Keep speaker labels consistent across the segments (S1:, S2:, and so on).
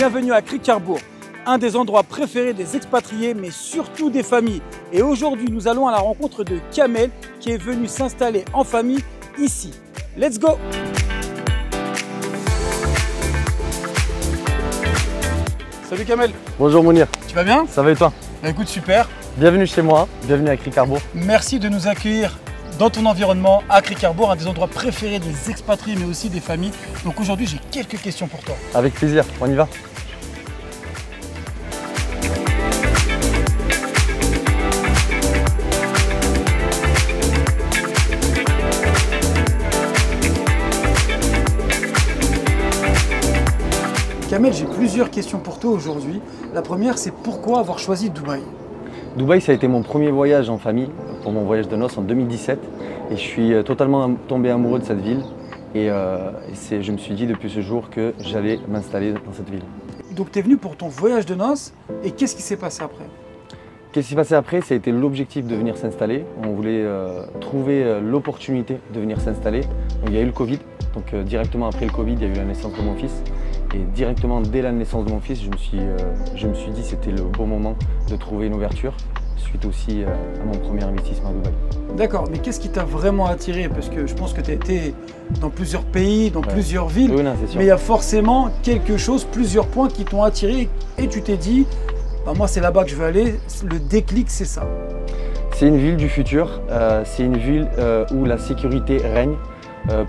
S1: Bienvenue à Cricarbourg, un des endroits préférés des expatriés, mais surtout des familles. Et aujourd'hui, nous allons à la rencontre de Kamel, qui est venu s'installer en famille ici. Let's go! Salut Kamel.
S2: Bonjour Mounir.
S1: Tu vas bien?
S2: Ça va et toi?
S1: Bah écoute, super.
S2: Bienvenue chez moi, bienvenue à Cricarbourg.
S1: Merci de nous accueillir dans ton environnement à Cricarbourg, un des endroits préférés des expatriés mais aussi des familles. Donc aujourd'hui, j'ai quelques questions pour toi.
S2: Avec plaisir, on y va.
S1: Kamel, j'ai plusieurs questions pour toi aujourd'hui. La première, c'est pourquoi avoir choisi Dubaï?
S2: Dubaï, ça a été mon premier voyage en famille pour mon voyage de noces en 2017 et je suis totalement tombé amoureux de cette ville et je me suis dit depuis ce jour que j'allais m'installer dans cette ville.
S1: Donc tu es venu pour ton voyage de noces et qu'est-ce qui s'est passé après?
S2: Qu'est-ce qui s'est passé après? Ça a été l'objectif de venir s'installer. On voulait trouver l'opportunité de venir s'installer. Il y a eu le Covid, donc directement après le Covid, il y a eu la naissance de mon fils. Et directement dès la naissance de mon fils, je me suis dit que c'était le bon moment de trouver une ouverture, suite aussi à mon premier investissement à Dubaï.
S1: D'accord, mais qu'est-ce qui t'a vraiment attiré? Parce que je pense que tu as été dans plusieurs pays, dans plusieurs villes,
S2: oui, non, c'est sûr.
S1: Mais il y a forcément quelque chose, plusieurs points qui t'ont attiré et tu t'es dit, bah, moi c'est là-bas que je veux aller, le déclic c'est ça.
S2: C'est une ville du futur, c'est une ville où la sécurité règne.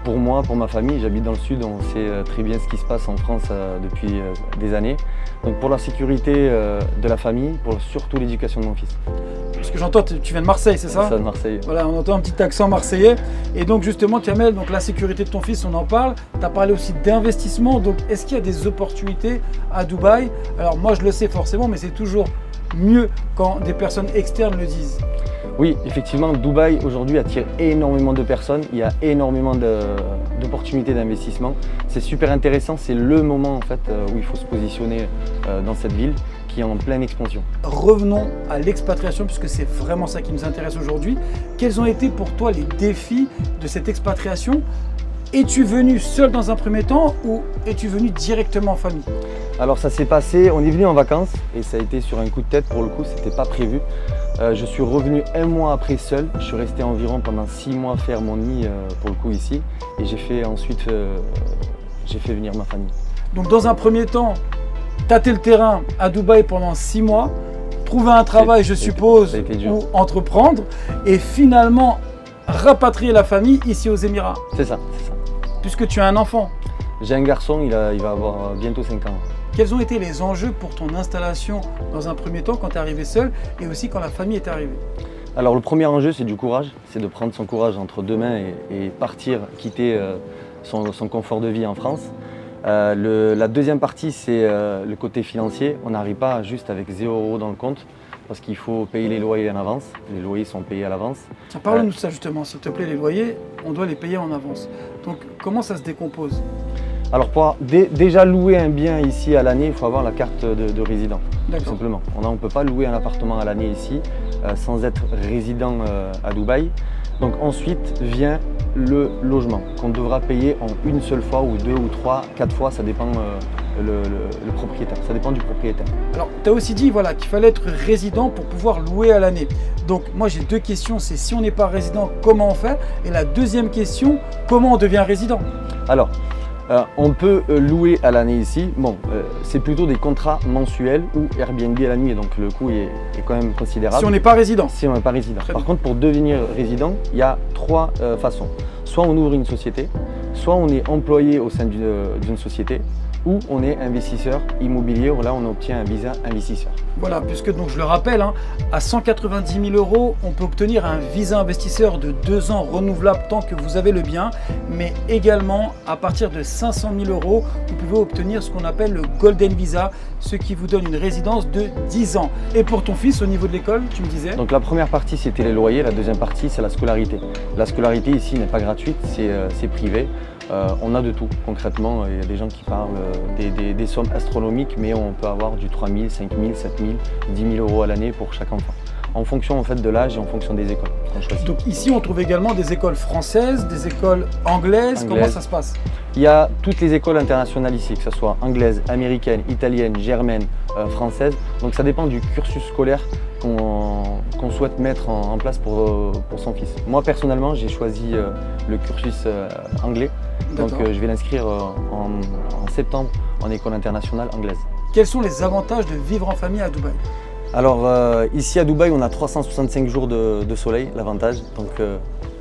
S2: Pour moi, pour ma famille, j'habite dans le sud, on sait très bien ce qui se passe en France depuis des années. Donc pour la sécurité de la famille, pour surtout l'éducation de mon fils.
S1: Parce que j'entends, tu viens de Marseille, c'est ça?
S2: C'est ça, de Marseille.
S1: Voilà, on entend un petit accent marseillais. Et donc justement, Kamel, donc la sécurité de ton fils, on en parle. Tu as parlé aussi d'investissement. Donc est-ce qu'il y a des opportunités à Dubaï? Alors moi, je le sais forcément, mais c'est toujours mieux quand des personnes externes le disent.
S2: Oui, effectivement, Dubaï aujourd'hui attire énormément de personnes. Il y a énormément d'opportunités d'investissement. C'est super intéressant. C'est le moment en fait où il faut se positionner dans cette ville qui est en pleine expansion. Revenons
S1: à l'expatriation puisque c'est vraiment ça qui nous intéresse aujourd'hui. Quels ont été pour toi les défis de cette expatriation? Es-tu venu seul dans un premier temps ou es-tu venu directement en famille?
S2: Alors ça s'est passé, on est venu en vacances et ça a été sur un coup de tête, pour le coup c'était pas prévu. Je suis revenu un mois après seul, je suis resté environ pendant 6 mois faire mon nid pour le coup ici et j'ai fait ensuite venir ma famille.
S1: Donc dans un premier temps, tâter le terrain à Dubaï pendant 6 mois, trouver un travail je suppose ou entreprendre et finalement rapatrier la famille ici aux Émirats.
S2: C'est ça, c'est ça.
S1: Puisque tu as un enfant.
S2: J'ai un garçon, il va avoir bientôt 5 ans.
S1: Quels ont été les enjeux pour ton installation dans un premier temps quand tu es arrivé seul et aussi quand la famille est arrivée?
S2: Alors le premier enjeu c'est du courage, c'est de prendre son courage entre deux mains et partir, quitter son confort de vie en France. La deuxième partie c'est le côté financier, on n'arrive pas juste avec 0 € dans le compte parce qu'il faut payer les loyers en avance, les loyers sont payés à l'avance.
S1: Parle-nous de ça justement, s'il te plaît, les loyers, on doit les payer en avance. Donc comment ça se décompose?
S2: Alors pour déjà louer un bien ici à l'année, il faut avoir la carte de résident, tout simplement. On ne peut pas louer un appartement à l'année ici sans être résident à Dubaï. Donc ensuite vient le logement qu'on devra payer en une seule fois ou 2 ou 3, 4 fois, ça dépend le propriétaire, ça dépend du propriétaire.
S1: Alors tu as aussi dit voilà, qu'il fallait être résident pour pouvoir louer à l'année. Donc moi j'ai 2 questions, c'est si on n'est pas résident, comment on fait? Et la deuxième question, comment on devient résident?
S2: Alors, on peut louer à l'année ici. Bon, c'est plutôt des contrats mensuels ou Airbnb à la nuit, donc le coût est quand même considérable.
S1: Si on n'est pas résident?
S2: Si on n'est pas résident. Par contre, pour devenir résident, il y a 3 façons. Soit on ouvre une société, soit on est employé au sein d'une société, ou on est investisseur immobilier, où là on obtient un visa investisseur.
S1: Voilà, puisque donc je le rappelle, hein, à 190 000 €, on peut obtenir un visa investisseur de 2 ans renouvelable tant que vous avez le bien, mais également à partir de 500 000 €, vous pouvez obtenir ce qu'on appelle le Golden Visa, ce qui vous donne une résidence de 10 ans. Et pour ton fils, au niveau de l'école, tu me disais? Donc
S2: la première partie c'était les loyers, la deuxième partie c'est la scolarité. La scolarité ici n'est pas gratuite, c'est privé. On a de tout concrètement, il y a des gens qui parlent des sommes astronomiques, mais on peut avoir du 3 000, 5 000, 7 000, 10 000 € à l'année pour chaque enfant. en fonction en fait, de l'âge et en fonction des écoles qu'on choisit.
S1: Donc ici, on trouve également des écoles françaises, des écoles anglaises. Comment ça se passe?
S2: Il y a toutes les écoles internationales ici, que ce soit anglaise, américaine, italienne, germaine, française. Donc ça dépend du cursus scolaire qu'on souhaite mettre en place pour son fils. Moi personnellement, j'ai choisi le cursus anglais. Donc je vais l'inscrire en septembre en école internationale anglaise.
S1: Quels sont les avantages de vivre en famille à Dubaï?
S2: Alors ici à Dubaï, on a 365 jours de soleil, l'avantage, donc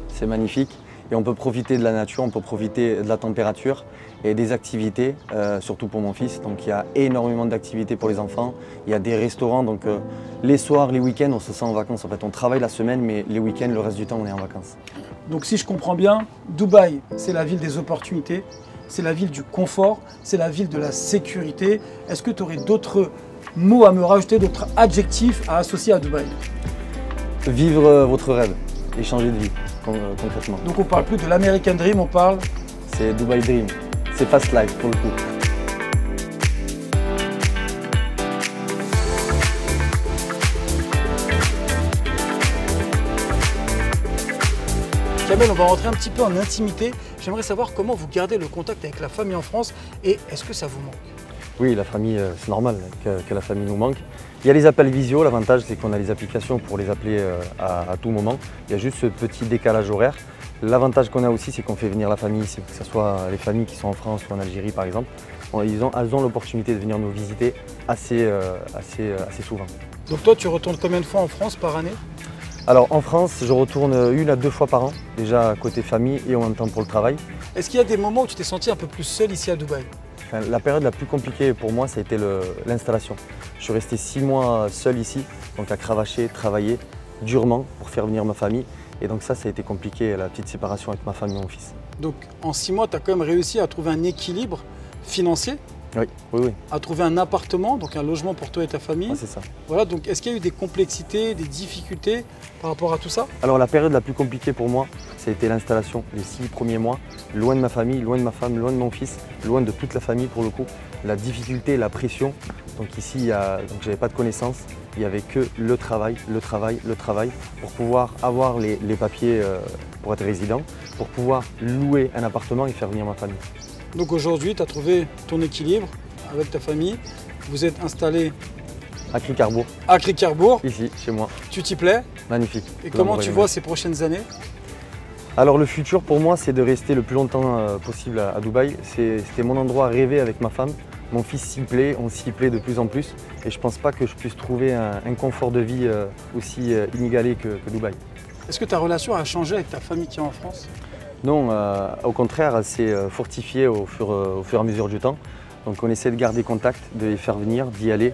S2: c'est magnifique. Et on peut profiter de la nature, on peut profiter de la température et des activités, surtout pour mon fils. Donc il y a énormément d'activités pour les enfants, il y a des restaurants, donc les soirs, les week-ends, on se sent en vacances. En fait, on travaille la semaine, mais les week-ends, le reste du temps, on est en vacances.
S1: Donc si je comprends bien, Dubaï, c'est la ville des opportunités, c'est la ville du confort, c'est la ville de la sécurité. Est-ce que tu aurais d'autres mots à me rajouter, d'autres adjectifs à associer à Dubaï?
S2: Vivre votre rêve et changer de vie, concrètement.
S1: Donc on parle plus de l'American Dream, on parle...
S2: C'est Dubai Dream, c'est fast life pour le coup.
S1: Kamel, on va rentrer un petit peu en intimité. J'aimerais savoir comment vous gardez le contact avec la famille en France et est-ce que ça vous manque?
S2: Oui, la famille, c'est normal que la famille nous manque. Il y a les appels visio, l'avantage c'est qu'on a les applications pour les appeler à tout moment. Il y a juste ce petit décalage horaire. L'avantage qu'on a aussi, c'est qu'on fait venir la famille ici, que ce soit les familles qui sont en France ou en Algérie par exemple. Elles ont l'opportunité de venir nous visiter assez souvent.
S1: Donc toi, tu retournes combien de fois en France par année?
S2: Alors en France, je retourne 1 à 2 fois par an, déjà côté famille et en même temps pour le travail.
S1: Est-ce qu'il y a des moments où tu t'es senti un peu plus seul ici à Dubaï?
S2: La période la plus compliquée pour moi, ça a été l'installation. Je suis resté 6 mois seul ici, donc à cravacher, travailler durement pour faire venir ma famille. Et donc ça a été compliqué, la petite séparation avec ma famille et mon fils.
S1: Donc en 6 mois, tu as quand même réussi à trouver un équilibre financier?
S2: Oui.
S1: À trouver un appartement, donc un logement pour toi et ta famille.
S2: Ouais, c'est ça.
S1: Voilà, donc est-ce qu'il y a eu des complexités, des difficultés par rapport à tout ça?
S2: Alors la période la plus compliquée pour moi, ça a été l'installation, les 6 premiers mois, loin de ma famille, loin de ma femme, loin de mon fils, loin de toute la famille pour le coup. La difficulté, la pression. Donc ici, je n'avais pas de connaissances, il n'y avait que le travail pour pouvoir avoir les papiers pour être résident, pour pouvoir louer un appartement et faire venir ma famille.
S1: Donc aujourd'hui, tu as trouvé ton équilibre avec ta famille. Vous êtes installé
S2: à Cricarbourg.
S1: À Cricarbourg.
S2: Ici, chez moi.
S1: Tu t'y plais?
S2: Magnifique.
S1: Et comment tu vois ces prochaines années?
S2: Alors le futur pour moi, c'est de rester le plus longtemps possible à Dubaï. C'était mon endroit rêvé avec ma femme. Mon fils s'y plaît, on s'y plaît de plus en plus. Et je ne pense pas que je puisse trouver un confort de vie aussi inégalé que Dubaï.
S1: Est-ce que ta relation a changé avec ta famille qui est en France?
S2: Non, au contraire, elle s'est fortifiée au fur et à mesure du temps. Donc on essaie de garder contact, de les faire venir, d'y aller,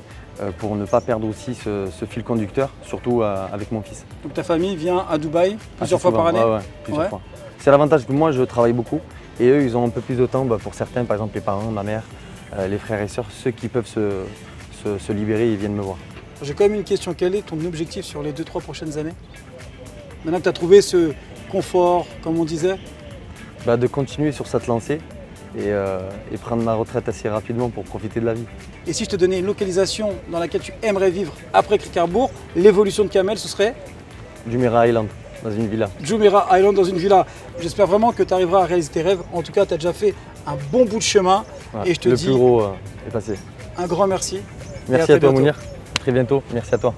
S2: pour ne pas perdre aussi ce fil conducteur, surtout avec mon fils.
S1: Donc ta famille vient à Dubaï plusieurs fois par année?
S2: Ouais, plusieurs fois. C'est l'avantage que moi je travaille beaucoup et eux ils ont un peu plus de temps pour certains, par exemple les parents, ma mère, les frères et sœurs, ceux qui peuvent se libérer, ils viennent me voir.
S1: J'ai quand même une question, quel est ton objectif sur les 2-3 prochaines années? Maintenant que tu as trouvé ce confort, comme on disait?
S2: De continuer sur cette lancée et prendre ma retraite assez rapidement pour profiter de la vie.
S1: Et si je te donnais une localisation dans laquelle tu aimerais vivre après Cricarbourg, l'évolution de Kamel, ce serait?
S2: Jumeirah Island, dans une villa.
S1: Jumeirah Island, dans une villa. J'espère vraiment que tu arriveras à réaliser tes rêves. En tout cas, tu as déjà fait un bon bout de chemin.
S2: Ouais,
S1: et je te dis,
S2: le plus gros est passé.
S1: Un grand merci.
S2: Merci à toi Mounir, à très bientôt, merci à toi.